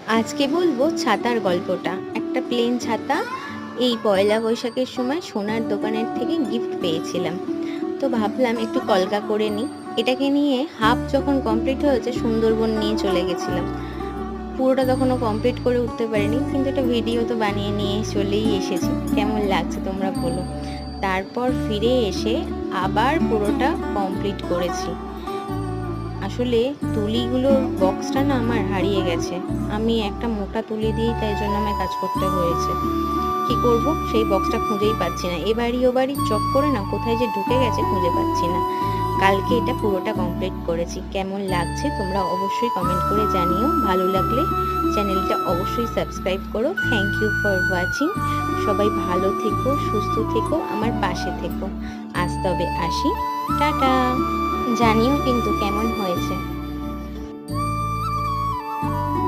আজকে বলবো ছাতার গল্পটা। একটা প্লেন ছাতা এই পয়লা বৈশাখের সময় সোনার দোকানের থেকে গিফট পেয়েছিলাম। তো ভাবলাম একটু কলকা করে নিই। এটাকে নিয়ে হাফ যখন কমপ্লিট হয়েছে সুন্দরবন নিয়ে চলে গেছিলাম। পুরোটা তখনও কমপ্লিট করে উঠতে পারিনি, কিন্তু একটা ভিডিও তো বানিয়ে নিয়ে চলেই এসেছি। কেমন লাগছে তোমরা বলো। তারপর ফিরে এসে আবার পুরোটা কমপ্লিট করেছি। আসলে তুলিগুলোর বক্সটা না আমার হারিয়ে গেছে। আমি একটা মোটা তুলি দিয়েই তাই জন্য আমায় কাজ করতে হয়েছে। কি করব, সেই বক্সটা খুঁজেই পাচ্ছি না। এবারই ওবারই চক্করে না কোথায় যে ঢুকে গেছে খুঁজে পাচ্ছি না। কালকে এটা পুরোটা কমপ্লিট করেছি। কেমন লাগছে তোমরা অবশ্যই কমেন্ট করে জানিও। ভালো লাগলে চ্যানেলটা অবশ্যই সাবস্ক্রাইব করো। Thank you for watching. সবাই ভালো থেকো, সুস্থ থেকো, আমার পাশে থেকো। আজ তবে আসি, টাটা। জানিও কিন্তু কেমন হয়েছে।